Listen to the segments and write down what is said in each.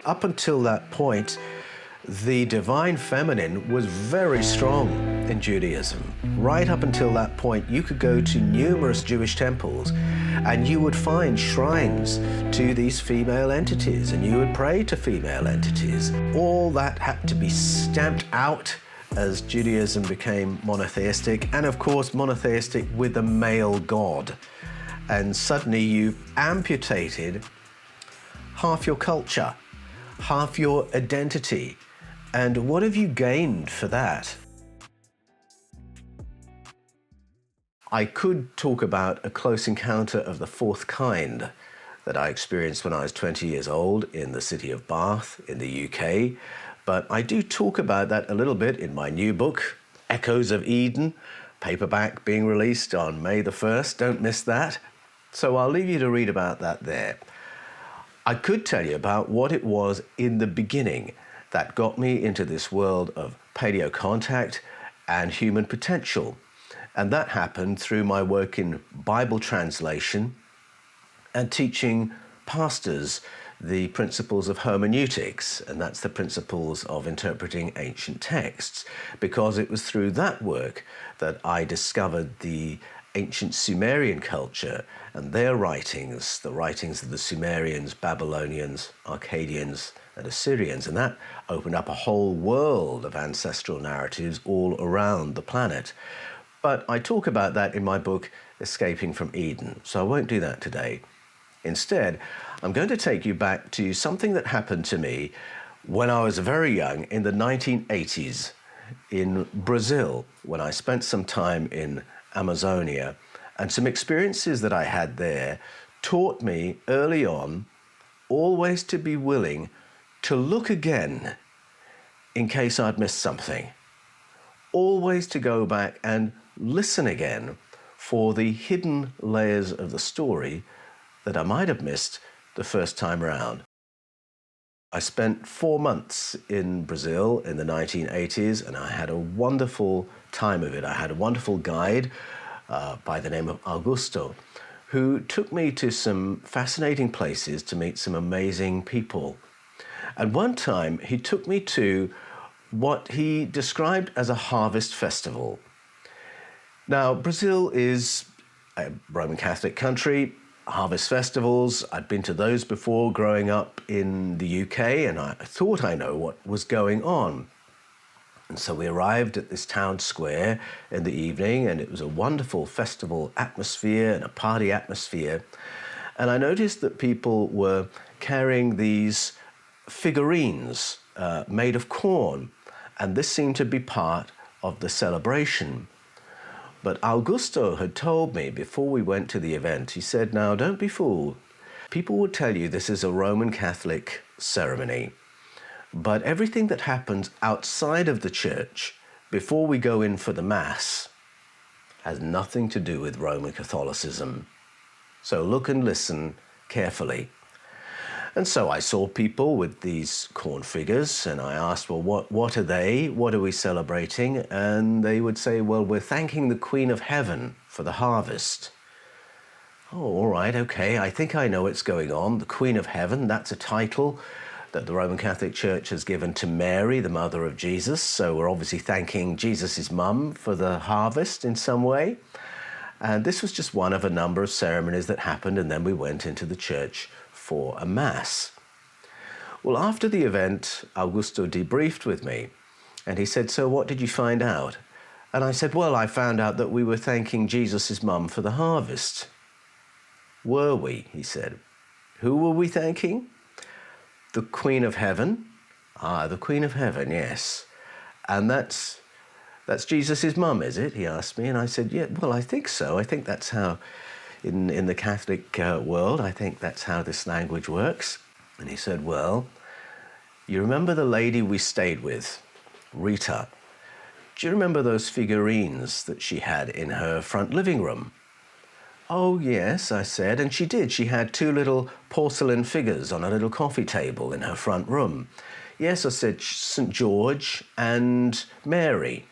up until that point, the divine feminine was very strong in Judaism. Right up until that point, you could go to numerous Jewish temples and you would find shrines to these female entities, and you would pray to female entities. All that had to be stamped out as Judaism became monotheistic, and of course monotheistic with a male god. And suddenly you've amputated half your culture, half your identity. And what have you gained for that? I could talk about a close encounter of the fourth kind that I experienced when I was 20 years old in the city of Bath in the UK, but I do talk about that a little bit in my new book, Echoes of Eden, paperback being released on May the 1st. Don't miss that. So I'll leave you to read about that there. I could tell you about what it was in the beginning that got me into this world of paleo contact and human potential. And that happened through my work in Bible translation and teaching pastors the principles of hermeneutics, and that's the principles of interpreting ancient texts, because it was through that work that I discovered the ancient Sumerian culture and their writings, the writings of the Sumerians, Babylonians, Akkadians, and Assyrians, and that opened up a whole world of ancestral narratives all around the planet. But I talk about that in my book, Escaping from Eden, so I won't do that today. Instead, I'm going to take you back to something that happened to me when I was very young in the 1980s in Brazil, when I spent some time in Amazonia, and some experiences that I had there taught me early on always to be willing to look again in case I'd missed something. Always to go back and listen again for the hidden layers of the story that I might have missed the first time around. I spent 4 months in Brazil in the 1980s, and I had a wonderful time of it. I had a wonderful guide by the name of Augusto, who took me to some fascinating places to meet some amazing people. And one time he took me to what he described as a harvest festival. Now, Brazil is a Roman Catholic country. Harvest festivals, I'd been to those before growing up in the UK, and I thought I know what was going on. And so we arrived at this town square in the evening, and it was a wonderful festival atmosphere and a party atmosphere. And I noticed that people were carrying these figurines made of corn, and this seemed to be part of the celebration. But Augusto had told me before we went to the event, he said, now don't be fooled. People will tell you this is a Roman Catholic ceremony, but everything that happens outside of the church before we go in for the Mass has nothing to do with Roman Catholicism. So look and listen carefully. And so I saw people with these corn figures, and I asked, well, what are they? What are we celebrating? And they would say, well, we're thanking the Queen of Heaven for the harvest. Oh, all right, okay, I think I know what's going on. The Queen of Heaven, that's a title that the Roman Catholic Church has given to Mary, the mother of Jesus. So we're obviously thanking Jesus' mum for the harvest in some way. And this was just one of a number of ceremonies that happened, and then we went into the church for a Mass. Well, after the event, Augusto debriefed with me, and he said, so what did you find out? And I said, well, I found out that we were thanking Jesus' mum for the harvest. Were we? He said. Who were we thanking? The Queen of Heaven. Ah, the Queen of Heaven, yes. And that's Jesus' mum, is it? He asked me, and I said, yeah, well, I think so. I think that's how in the Catholic world, I think that's how this language works. And he said, well, you remember the lady we stayed with, Rita? Do you remember those figurines that she had in her front living room? Oh, yes, I said, and she did. She had 2 little porcelain figures on a little coffee table in her front room. Yes, I said, St. George and Mary.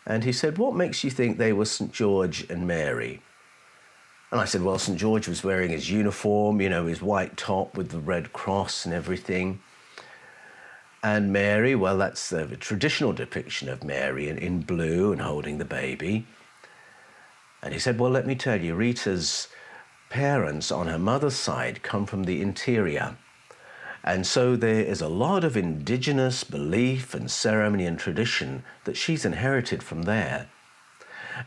And he said, what makes you think they were St. George and Mary? And I said, well, St. George was wearing his uniform, his white top with the red cross and everything. And Mary, well, that's the traditional depiction of Mary in blue and holding the baby. And he said, well, let me tell you, Rita's parents on her mother's side come from the interior. And so there is a lot of indigenous belief and ceremony and tradition that she's inherited from there.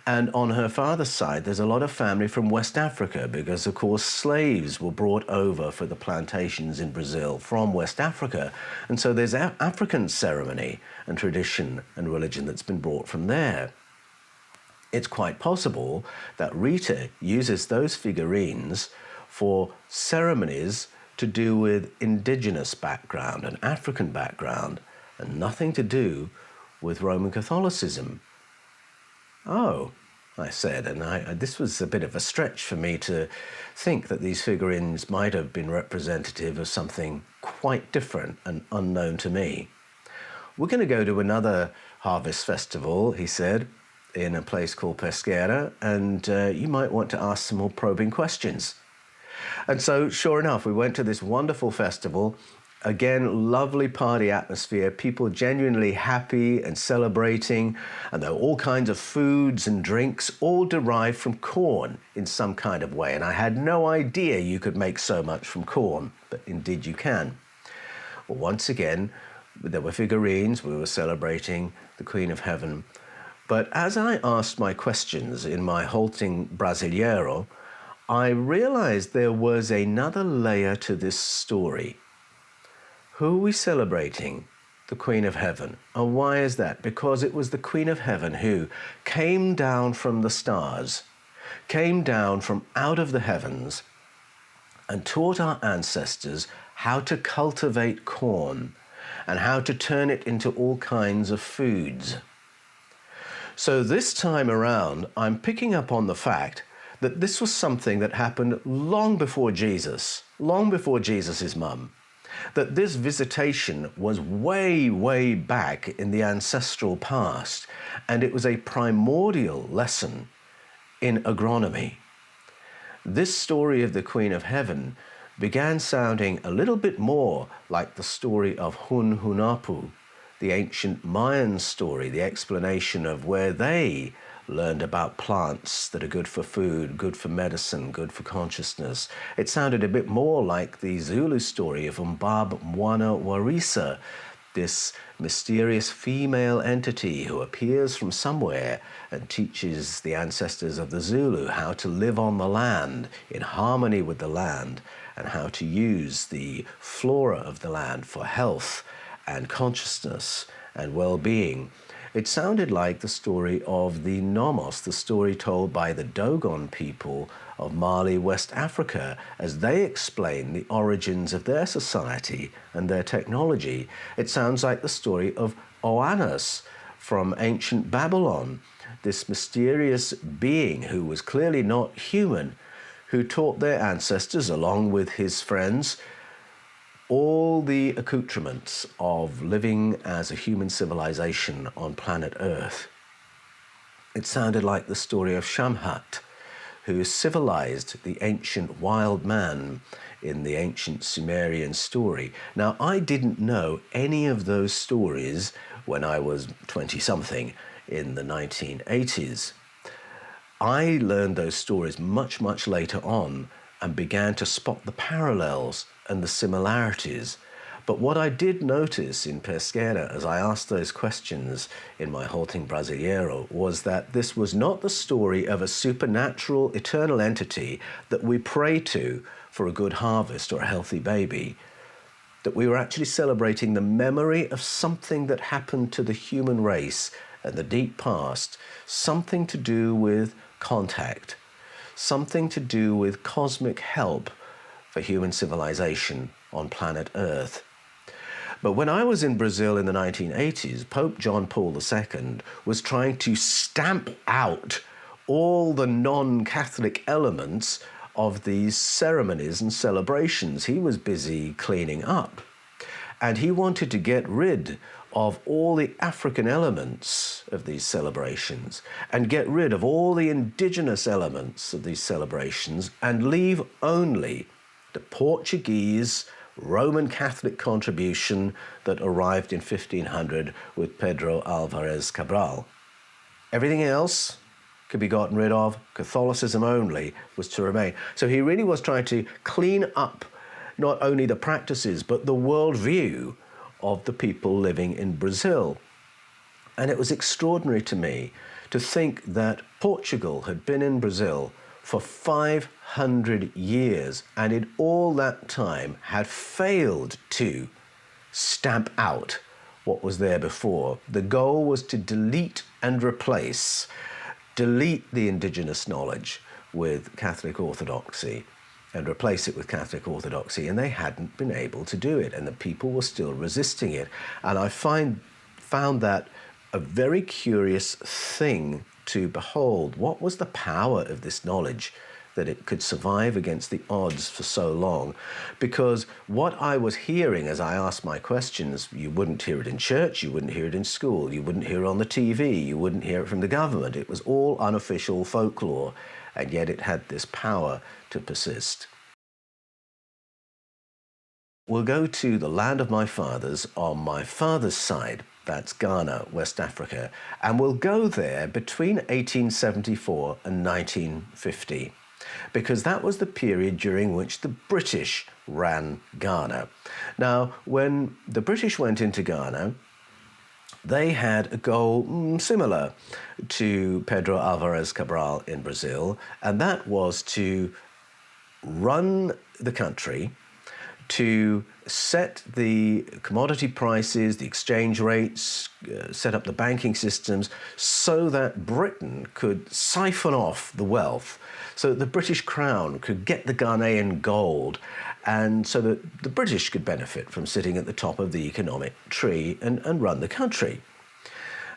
And on her father's side, there's a lot of family from West Africa because, of course, slaves were brought over for the plantations in Brazil from West Africa. And so there's African ceremony and tradition and religion that's been brought from there. It's quite possible that Rita uses those figurines for ceremonies to do with indigenous background and African background and nothing to do with Roman Catholicism. Oh, I said, and this was a bit of a stretch for me to think that these figurines might have been representative of something quite different and unknown to me. We're going to go to another harvest festival, he said, in a place called Pesqueira, and you might want to ask some more probing questions. And so, sure enough, we went to this wonderful festival. Again, lovely party atmosphere, people genuinely happy and celebrating, and there were all kinds of foods and drinks, all derived from corn in some kind of way. And I had no idea you could make so much from corn, but indeed you can. Well, once again, there were figurines, we were celebrating the Queen of Heaven. But as I asked my questions in my halting Brasileiro, I realized there was another layer to this story. Who are we celebrating? The Queen of Heaven. And why is that? Because it was the Queen of Heaven who came down from the stars, came down from out of the heavens, and taught our ancestors how to cultivate corn and how to turn it into all kinds of foods. So this time around, I'm picking up on the fact that this was something that happened long before Jesus, long before Jesus' mum. That this visitation was way, way back in the ancestral past, and it was a primordial lesson in agronomy. This story of the Queen of Heaven began sounding a little bit more like the story of Hun Hunahpu, the ancient Mayan story, the explanation of where they learned about plants that are good for food, good for medicine, good for consciousness. It sounded a bit more like the Zulu story of Umbab Mwana Warisa, this mysterious female entity who appears from somewhere and teaches the ancestors of the Zulu how to live on the land, in harmony with the land, and how to use the flora of the land for health and consciousness and well-being. It sounded like the story of the Nomos, the story told by the Dogon people of Mali, West Africa, as they explain the origins of their society and their technology. It sounds like the story of Oannes from ancient Babylon, this mysterious being who was clearly not human, who taught their ancestors, along with his friends, all the accoutrements of living as a human civilization on planet Earth. It sounded like the story of Shamhat, who civilized the ancient wild man in the ancient Sumerian story. Now, I didn't know any of those stories when I was 20-something in the 1980s. I learned those stories much, much later on and began to spot the parallels and the similarities. But what I did notice in Pesqueira as I asked those questions in my halting Brasileiro was that this was not the story of a supernatural eternal entity that we pray to for a good harvest or a healthy baby, that we were actually celebrating the memory of something that happened to the human race in the deep past, something to do with contact, something to do with cosmic help for human civilization on planet Earth. But when I was in Brazil in the 1980s, Pope John Paul II was trying to stamp out all the non-Catholic elements of these ceremonies and celebrations. He was busy cleaning up. And he wanted to get rid of all the African elements of these celebrations and get rid of all the indigenous elements of these celebrations and leave only the Portuguese Roman Catholic contribution that arrived in 1500 with Pedro Alvarez Cabral. Everything else could be gotten rid of. Catholicism only was to remain. So he really was trying to clean up not only the practices, but the worldview of the people living in Brazil. And it was extraordinary to me to think that Portugal had been in Brazil for 500 years and in all that time had failed to stamp out what was there before. The goal was to delete and replace, delete the indigenous knowledge with Catholic orthodoxy and replace it with Catholic orthodoxy, and they hadn't been able to do it, and the people were still resisting it. And I found that a very curious thing to behold. What was the power of this knowledge that it could survive against the odds for so long? Because what I was hearing as I asked my questions, you wouldn't hear it in church, you wouldn't hear it in school, you wouldn't hear it on the TV, you wouldn't hear it from the government. It was all unofficial folklore, and yet it had this power to persist. We'll go to the land of my fathers on my father's side. That's Ghana, West Africa, and we'll go there between 1874 and 1950, because that was the period during which the British ran Ghana. Now, when the British went into Ghana, they had a goal similar to Pedro Alvarez Cabral in Brazil, and that was to run the country, to set the commodity prices, the exchange rates, set up the banking systems so that Britain could siphon off the wealth, so that the British Crown could get the Ghanaian gold, and so that the British could benefit from sitting at the top of the economic tree and run the country.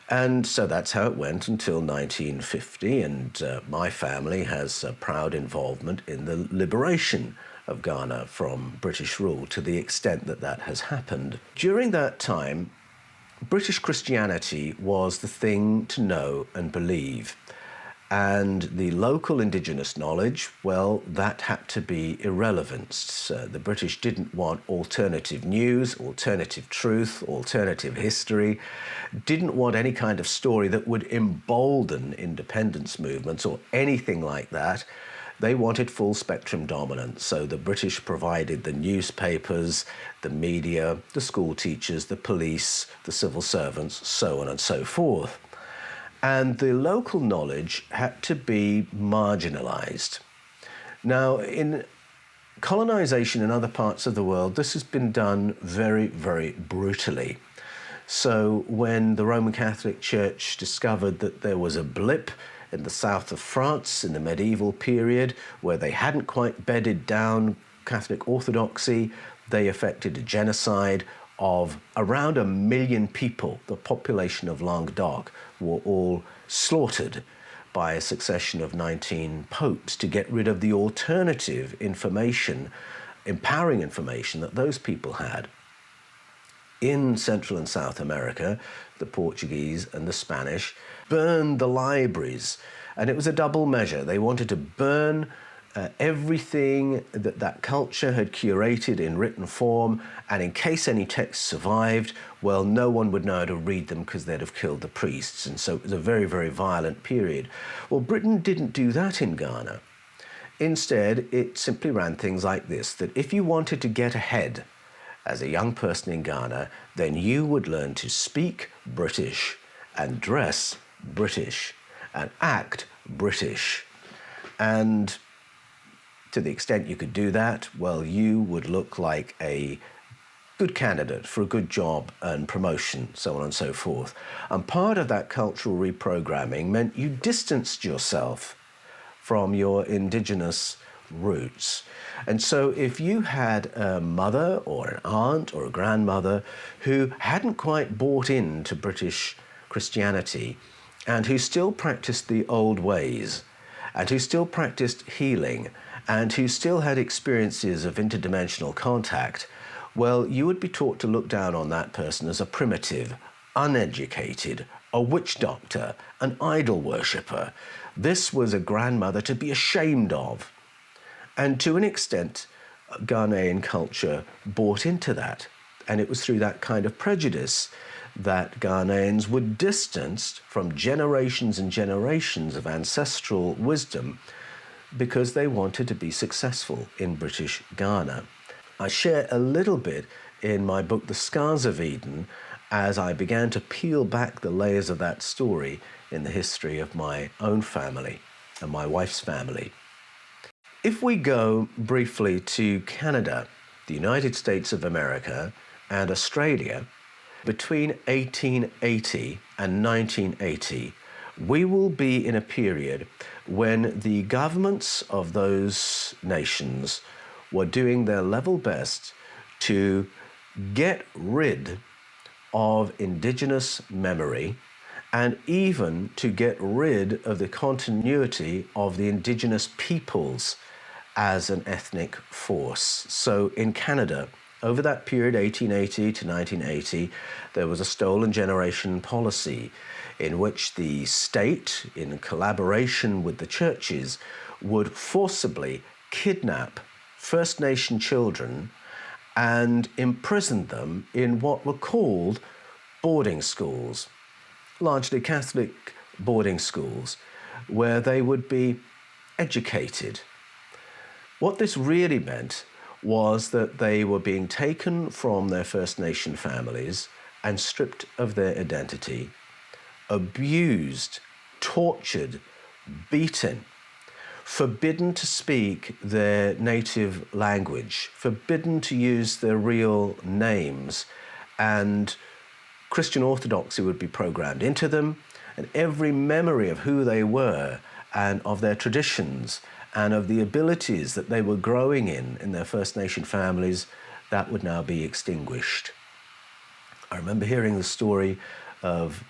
And so that's how it went until 1950, and my family has a proud involvement in the liberation of Ghana from British rule to the extent that that has happened. During that time, British Christianity was the thing to know and believe. And the local indigenous knowledge, well, that had to be irrelevant. The British didn't want alternative news, alternative truth, alternative history, didn't want any kind of story that would embolden independence movements or anything like that. They wanted full spectrum dominance. So the British provided the newspapers, the media, the school teachers, the police, the civil servants, so on and so forth. And the local knowledge had to be marginalized. Now, in colonization in other parts of the world, this has been done very, very brutally. So when the Roman Catholic Church discovered that there was a blip in the south of France in the medieval period where they hadn't quite bedded down Catholic orthodoxy, they effected a genocide of around 1 million people. The population of Languedoc were all slaughtered by a succession of 19 popes to get rid of the alternative information, empowering information that those people had. In Central and South America, the Portuguese and the Spanish burned the libraries, and it was a double measure. They wanted to burn everything that that culture had curated in written form, and in case any texts survived, well, no one would know how to read them because they'd have killed the priests, and so it was a very, very violent period. Well, Britain didn't do that in Ghana. Instead, it simply ran things like this, that if you wanted to get ahead as a young person in Ghana, then you would learn to speak British and dress British and act British. And to the extent you could do that, well, you would look like a good candidate for a good job and promotion, so on and so forth. And part of that cultural reprogramming meant you distanced yourself from your indigenous roots. And so if you had a mother or an aunt or a grandmother who hadn't quite bought into British Christianity and who still practiced the old ways and who still practiced healing and who still had experiences of interdimensional contact, well, you would be taught to look down on that person as a primitive, uneducated, a witch doctor, an idol worshipper. This was a grandmother to be ashamed of. And to an extent, Ghanaian culture bought into that. And it was through that kind of prejudice that Ghanaians were distanced from generations and generations of ancestral wisdom because they wanted to be successful in British Ghana. I share a little bit in my book, The Scars of Eden, as I began to peel back the layers of that story in the history of my own family and my wife's family. If we go briefly to Canada, the United States of America, and Australia, between 1880 and 1980, we will be in a period when the governments of those nations were doing their level best to get rid of indigenous memory and even to get rid of the continuity of the indigenous peoples as an ethnic force. So in Canada, over that period, 1880 to 1980, there was a stolen generation policy in which the state, in collaboration with the churches, would forcibly kidnap First Nation children and imprison them in what were called boarding schools, largely Catholic boarding schools, where they would be educated. What this really meant was that they were being taken from their First Nation families and stripped of their identity, abused, tortured, beaten, forbidden to speak their native language, forbidden to use their real names, and Christian orthodoxy would be programmed into them, and every memory of who they were and of their traditions and of the abilities that they were growing in their First Nation families, that would now be extinguished. I remember hearing the story of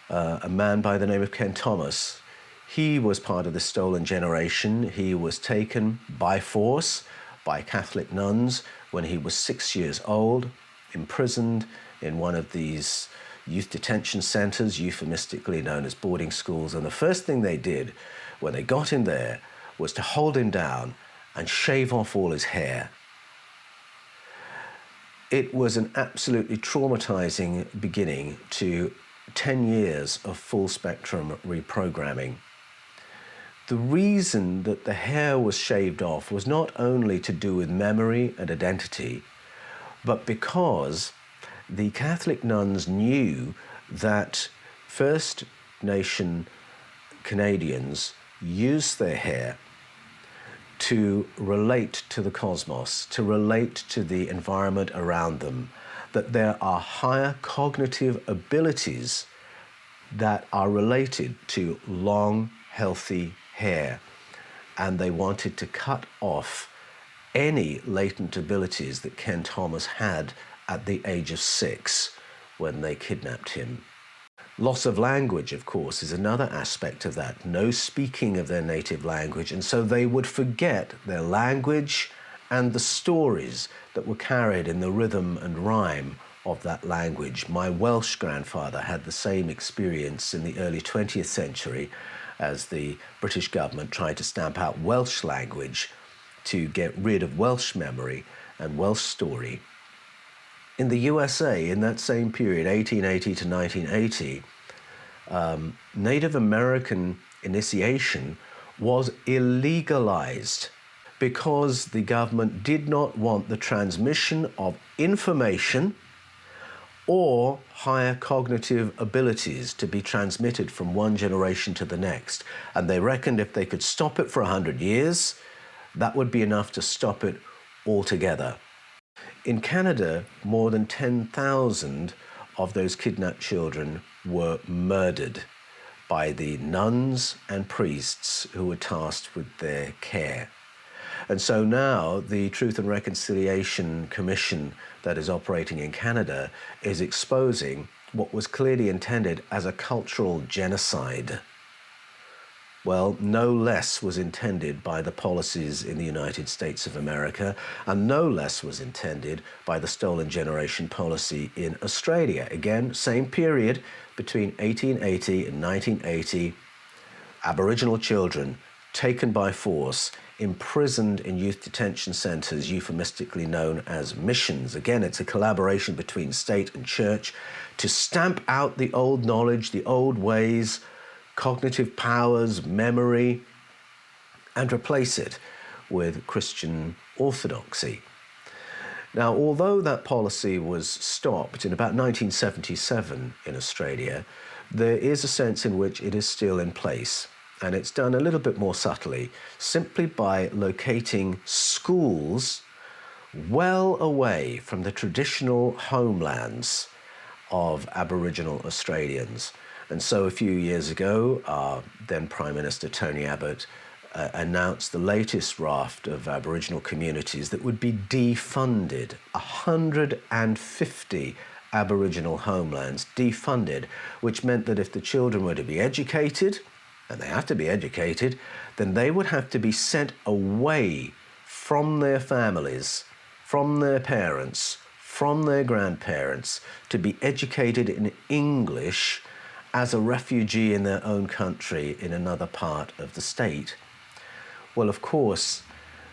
a man by the name of Ken Thomas. He was part of the stolen generation. He was taken by force by Catholic nuns when he was 6 years old, imprisoned in one of these youth detention centers, euphemistically known as boarding schools. And the first thing they did when they got in there was to hold him down and shave off all his hair. It was an absolutely traumatizing beginning to 10 years of full spectrum reprogramming. The reason that the hair was shaved off was not only to do with memory and identity, but because the Catholic nuns knew that First Nation Canadians used their hair to relate to the cosmos, to relate to the environment around them, that there are higher cognitive abilities that are related to long, healthy hair. And they wanted to cut off any latent abilities that Ken Thomas had at the age of 6 when they kidnapped him. Loss of language, of course, is another aspect of that. No speaking of their native language, and so they would forget their language and the stories that were carried in the rhythm and rhyme of that language. My Welsh grandfather had the same experience in the early 20th century as the British government tried to stamp out Welsh language to get rid of Welsh memory and Welsh story. In the USA, in that same period, 1880 to 1980, Native American initiation was illegalized because the government did not want the transmission of information or higher cognitive abilities to be transmitted from one generation to the next. And they reckoned if they could stop it for 100 years, that would be enough to stop it altogether. In Canada, more than 10,000 of those kidnapped children were murdered by the nuns and priests who were tasked with their care. And so now the Truth and Reconciliation Commission that is operating in Canada is exposing what was clearly intended as a cultural genocide. Well, no less was intended by the policies in the United States of America, and no less was intended by the Stolen Generation policy in Australia. Again, same period between 1880 and 1980, Aboriginal children taken by force, imprisoned in youth detention centres, euphemistically known as missions. Again, it's a collaboration between state and church to stamp out the old knowledge, the old ways, cognitive powers, memory, and replace it with Christian orthodoxy. Now, although that policy was stopped in about 1977 in Australia, there is a sense in which it is still in place. And it's done a little bit more subtly, simply by locating schools well away from the traditional homelands of Aboriginal Australians. And so a few years ago, our then Prime Minister Tony Abbott announced the latest raft of Aboriginal communities that would be defunded. 150 Aboriginal homelands defunded, which meant that if the children were to be educated, and they have to be educated, then they would have to be sent away from their families, from their parents, from their grandparents, to be educated in English as a refugee in their own country in another part of the state. Well, of course,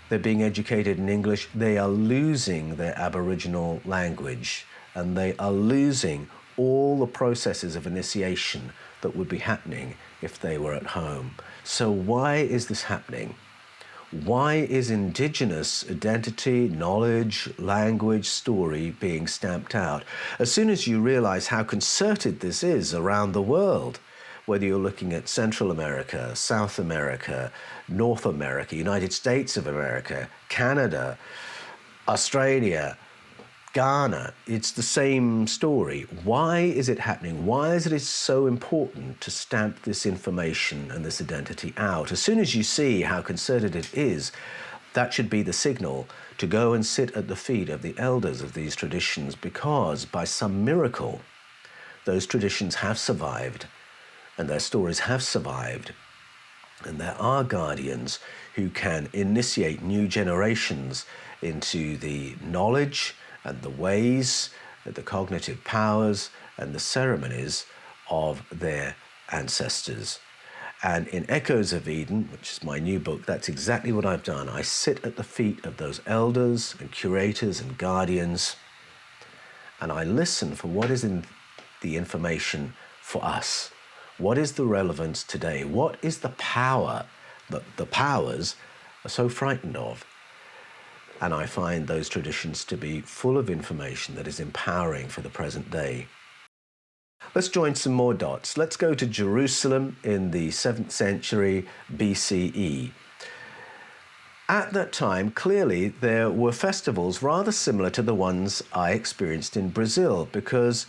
they're being educated in English. They are losing their Aboriginal language, and they are losing all the processes of initiation that would be happening if they were at home. So why is this happening? Why is indigenous identity, knowledge, language, story being stamped out? As soon as you realize how concerted this is around the world, whether you're looking at Central America, South America, North America, United States of America, Canada, Australia, Ghana, it's the same story. Why is it happening? Why is it so important to stamp this information and this identity out? As soon as you see how concerted it is, that should be the signal to go and sit at the feet of the elders of these traditions, because by some miracle, those traditions have survived and their stories have survived. And there are guardians who can initiate new generations into the knowledge and the ways, the cognitive powers, and the ceremonies of their ancestors. And in Echoes of Eden, which is my new book, that's exactly what I've done. I sit at the feet of those elders and curators and guardians, and I listen for what is in the information for us. What is the relevance today? What is the power that the powers are so frightened of? And I find those traditions to be full of information that is empowering for the present day. Let's join some more dots. Let's go to Jerusalem in the 7th century BCE. At that time, clearly, there were festivals rather similar to the ones I experienced in Brazil, because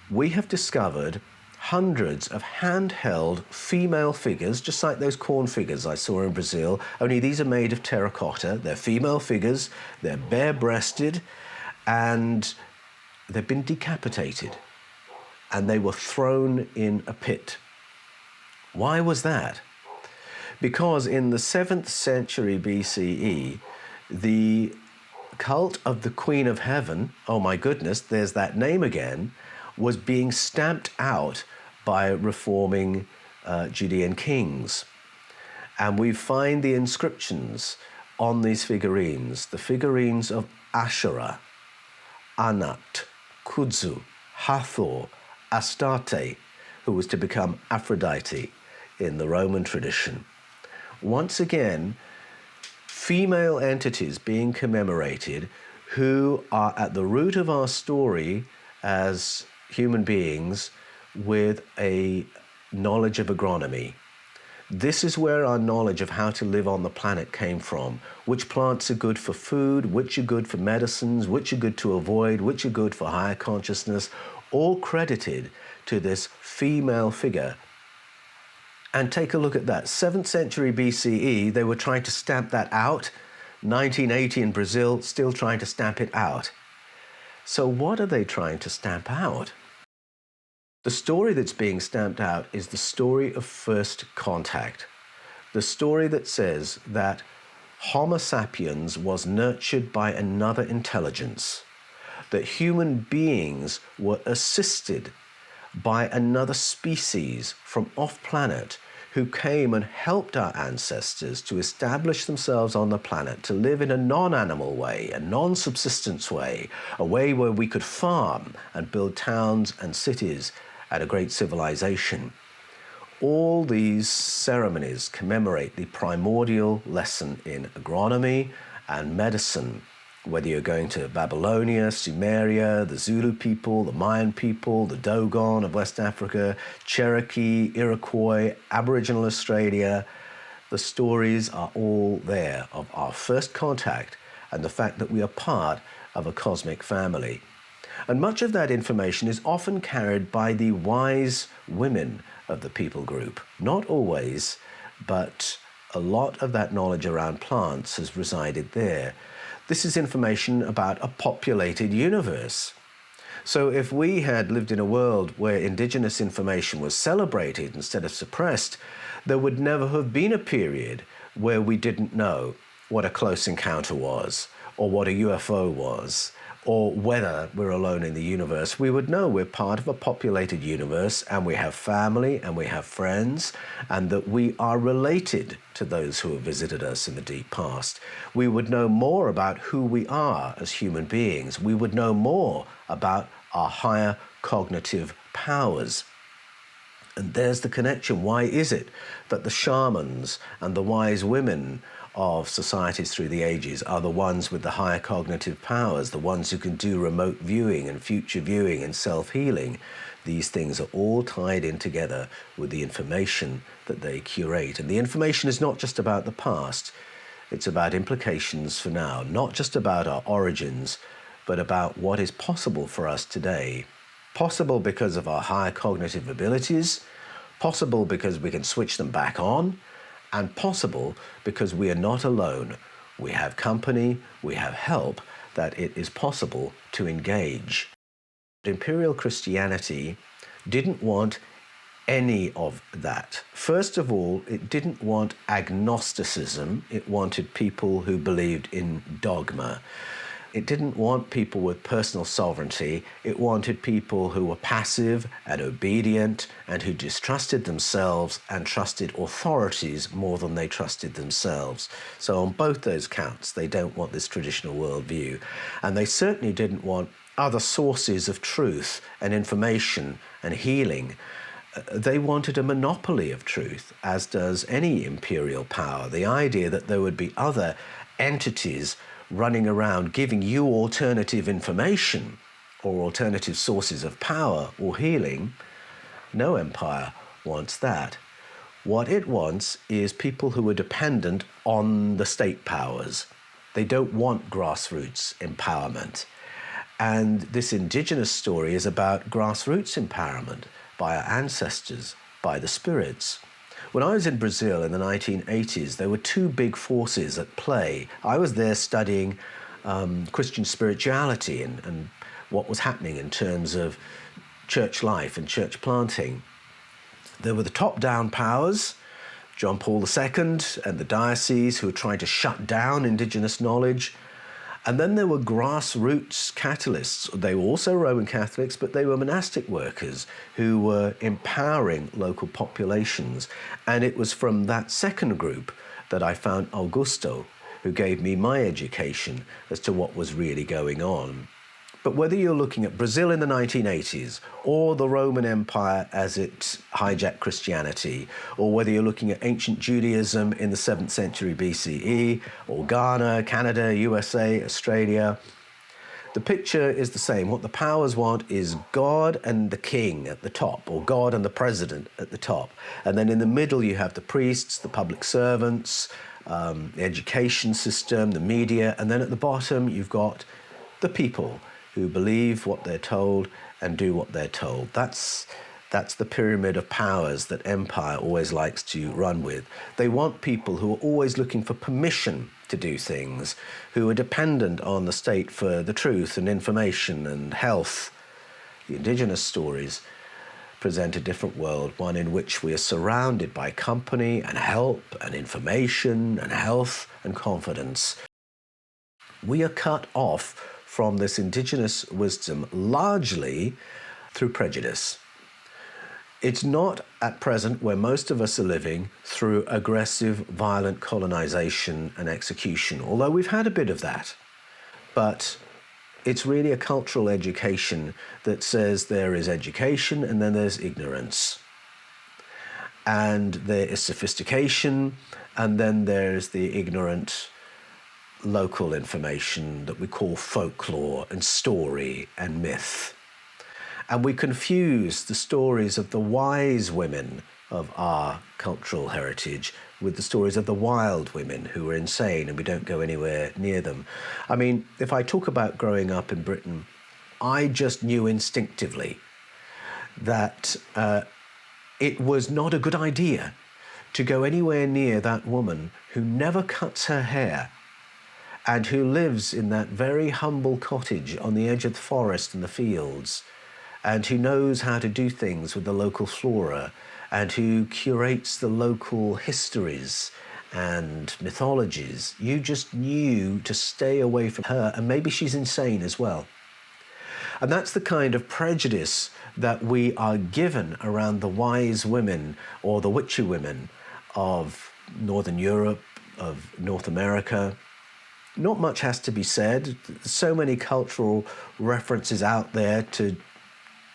we have discovered hundreds of handheld female figures, just like those corn figures I saw in Brazil, only these are made of terracotta. They're female figures, they're bare-breasted, and they've been decapitated, and they were thrown in a pit. Why was that? Because in the 7th century BCE, the cult of the Queen of Heaven, oh my goodness, there's that name again, was being stamped out by reforming Judean kings. And we find the inscriptions on these figurines, the figurines of Asherah, Anat, Kudzu, Hathor, Astarte, who was to become Aphrodite in the Roman tradition. Once again, female entities being commemorated who are at the root of our story as human beings with a knowledge of agronomy. This is where our knowledge of how to live on the planet came from. Which plants are good for food, which are good for medicines, which are good to avoid, which are good for higher consciousness, all credited to this female figure. And take a look at that. 7th century BCE, they were trying to stamp that out. 1980 in Brazil, still trying to stamp it out. So what are they trying to stamp out? The story that's being stamped out is the story of first contact. The story that says that Homo sapiens was nurtured by another intelligence, that human beings were assisted by another species from off-planet who came and helped our ancestors to establish themselves on the planet, to live in a non-animal way, a non-subsistence way, a way where we could farm and build towns and cities at a great civilization. All these ceremonies commemorate the primordial lesson in agronomy and medicine, whether you're going to Babylonia, Sumeria, the Zulu people, the Mayan people, the Dogon of West Africa, Cherokee, Iroquois, Aboriginal Australia. The stories are all there of our first contact and the fact that we are part of a cosmic family. And much of that information is often carried by the wise women of the people group. Not always, but a lot of that knowledge around plants has resided there. This is information about a populated universe. So if we had lived in a world where indigenous information was celebrated instead of suppressed, there would never have been a period where we didn't know what a close encounter was, or what a UFO was, or whether we're alone in the universe. We would know we're part of a populated universe, and we have family and we have friends, and that we are related to those who have visited us in the deep past. We would know more about who we are as human beings. We would know more about our higher cognitive powers. And there's the connection. Why is it that the shamans and the wise women of societies through the ages are the ones with the higher cognitive powers, the ones who can do remote viewing and future viewing and self-healing? These things are all tied in together with the information that they curate. And the information is not just about the past, it's about implications for now, not just about our origins, but about what is possible for us today. Possible because of our higher cognitive abilities, possible because we can switch them back on, and possible because we are not alone. We have company, we have help, that it is possible to engage. Imperial Christianity didn't want any of that. First of all, it didn't want agnosticism. It wanted people who believed in dogma. It didn't want people with personal sovereignty. It wanted people who were passive and obedient and who distrusted themselves and trusted authorities more than they trusted themselves. So on both those counts, they don't want this traditional worldview. And they certainly didn't want other sources of truth and information and healing. They wanted a monopoly of truth, as does any imperial power. The idea that there would be other entities running around giving you alternative information or alternative sources of power or healing, no empire wants that. What it wants is people who are dependent on the state powers. They don't want grassroots empowerment. And this indigenous story is about grassroots empowerment by our ancestors, by the spirits. When I was in Brazil in the 1980s, there were two big forces at play. I was there studying Christian spirituality and what was happening in terms of church life and church planting. There were the top-down powers, John Paul II and the diocese, who were trying to shut down indigenous knowledge. And then there were grassroots catalysts. They were also Roman Catholics, but they were monastic workers who were empowering local populations. And it was from that second group that I found Augusto, who gave me my education as to what was really going on. But whether you're looking at Brazil in the 1980s or the Roman Empire as it hijacked Christianity, or whether you're looking at ancient Judaism in the 7th century BCE, or Ghana, Canada, USA, Australia, the picture is the same. What the powers want is God and the king at the top, or God and the president at the top. And then in the middle you have the priests, the public servants, the education system, the media, and then at the bottom you've got the people who believe what they're told and do what they're told. That's the pyramid of powers that empire always likes to run with. They want people who are always looking for permission to do things, who are dependent on the state for the truth and information and health. The indigenous stories present a different world, one in which we are surrounded by company and help and information and health and confidence. We are cut off from this indigenous wisdom largely through prejudice. It's not at present where most of us are living through aggressive, violent colonization and execution, although we've had a bit of that. But it's really a cultural education that says there is education and then there's ignorance. And there is sophistication and then there's the ignorant local information that we call folklore and story and myth. And we confuse the stories of the wise women of our cultural heritage with the stories of the wild women who are insane and we don't go anywhere near them. I mean, if I talk about growing up in Britain, I just knew instinctively that it was not a good idea to go anywhere near that woman who never cuts her hair and who lives in that very humble cottage on the edge of the forest and the fields, and who knows how to do things with the local flora, and who curates the local histories and mythologies. You just knew to stay away from her, and maybe she's insane as well. And that's the kind of prejudice that we are given around the wise women or the witchy women of Northern Europe, of North America. Not much has to be said. So many cultural references out there to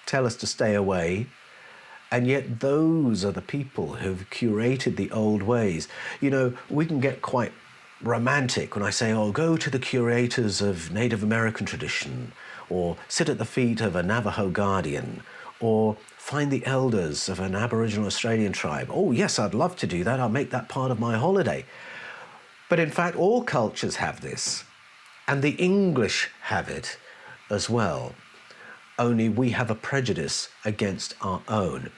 tell us to stay away. And yet those are the people who've curated the old ways. You know, we can get quite romantic when I say, oh, go to the curators of Native American tradition, or sit at the feet of a Navajo guardian, or find the elders of an Aboriginal Australian tribe. Oh, yes, I'd love to do that. I'll make that part of my holiday. But in fact, all cultures have this, and the English have it as well. Only we have a prejudice against our own.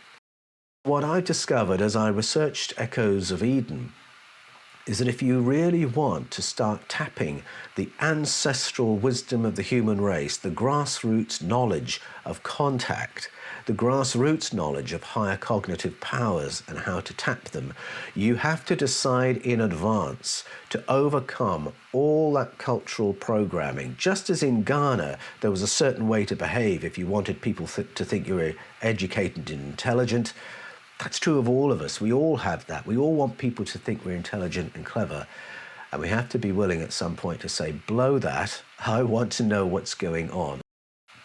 What I discovered as I researched Echoes of Eden is that if you really want to start tapping the ancestral wisdom of the human race, the grassroots knowledge of contact, the grassroots knowledge of higher cognitive powers and how to tap them, you have to decide in advance to overcome all that cultural programming. Just as in Ghana, there was a certain way to behave if you wanted people to think you were educated and intelligent. That's true of all of us. We all have that. We all want people to think we're intelligent and clever. And we have to be willing at some point to say, blow that. I want to know what's going on.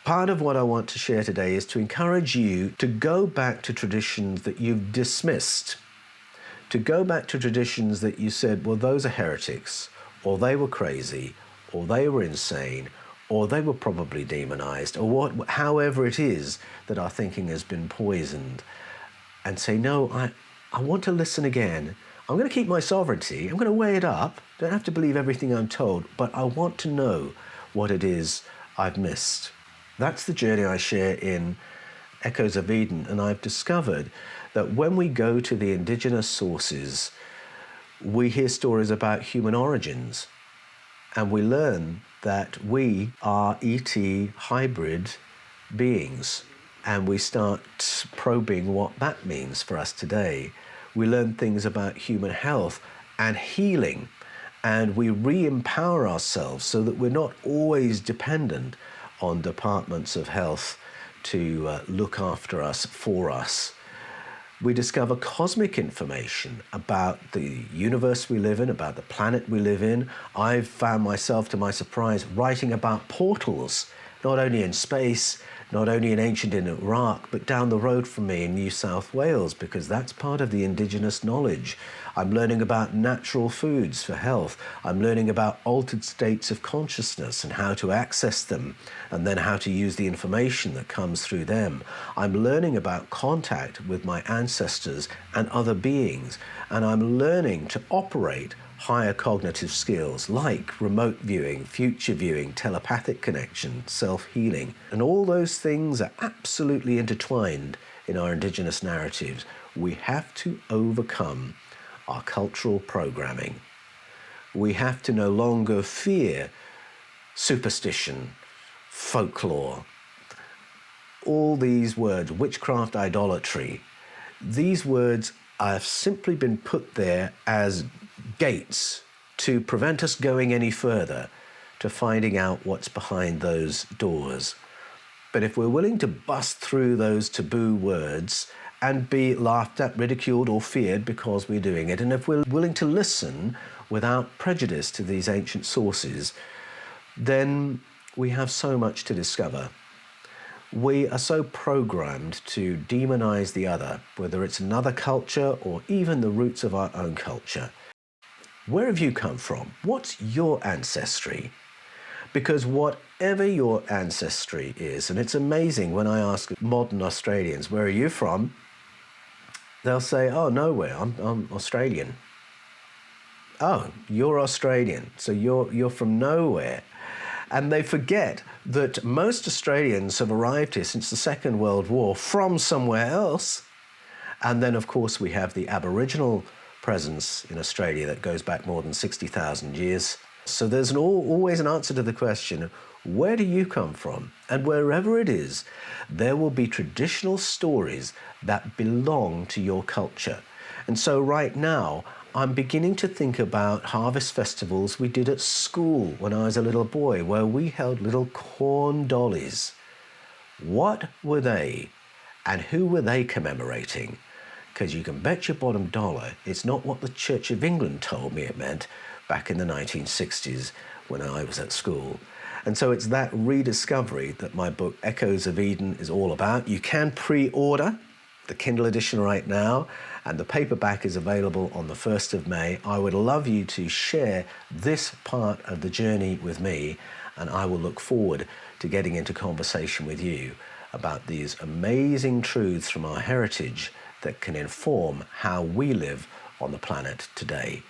Part of what I want to share today is to encourage you to go back to traditions that you've dismissed, to go back to traditions that you said, well, those are heretics, or they were crazy, or they were insane, or they were probably demonized, or however it is that our thinking has been poisoned. And say, no, I want to listen again. I'm going to keep my sovereignty. I'm going to weigh it up. Don't have to believe everything I'm told, but I want to know what it is I've missed. That's the journey I share in Echoes of Eden. And I've discovered that when we go to the indigenous sources, we hear stories about human origins. And we learn that we are ET hybrid beings. And we start probing what that means for us today. We learn things about human health and healing, and we re-empower ourselves so that we're not always dependent on departments of health to look after us, for us. We discover cosmic information about the universe we live in, about the planet we live in. I've found myself, to my surprise, writing about portals, not only in space, not only in ancient Iraq, but down the road from me in New South Wales, because that's part of the indigenous knowledge. I'm learning about natural foods for health. I'm learning about altered states of consciousness and how to access them, and then how to use the information that comes through them. I'm learning about contact with my ancestors and other beings, and I'm learning to operate higher cognitive skills like remote viewing, future viewing, telepathic connection, self-healing. And all those things are absolutely intertwined in our indigenous narratives. We have to overcome our cultural programming. We have to no longer fear superstition, folklore, all these words, witchcraft, idolatry, these words have simply been put there as gates to prevent us going any further, to finding out what's behind those doors. But if we're willing to bust through those taboo words and be laughed at, ridiculed, or feared because we're doing it, and if we're willing to listen without prejudice to these ancient sources, then we have so much to discover. We are so programmed to demonize the other, whether it's another culture or even the roots of our own culture. Where have you come from? What's your ancestry? Because whatever your ancestry is, and it's amazing when I ask modern Australians, where are you from? They'll say, oh, nowhere, I'm Australian. Oh, you're Australian, so you're from nowhere. And they forget that most Australians have arrived here since the Second World War from somewhere else. And then, of course, we have the Aboriginal presence in Australia that goes back more than 60,000 years. So there's always an answer to the question, where do you come from? And wherever it is, there will be traditional stories that belong to your culture. And so right now, I'm beginning to think about harvest festivals we did at school when I was a little boy, where we held little corn dollies. What were they? And who were they commemorating? Because you can bet your bottom dollar it's not what the Church of England told me it meant back in the 1960s when I was at school. And so it's that rediscovery that my book Echoes of Eden is all about. You can pre-order the Kindle edition right now, and the paperback is available on the 1st of May. I would love you to share this part of the journey with me, and I will look forward to getting into conversation with you about these amazing truths from our heritage that can inform how we live on the planet today.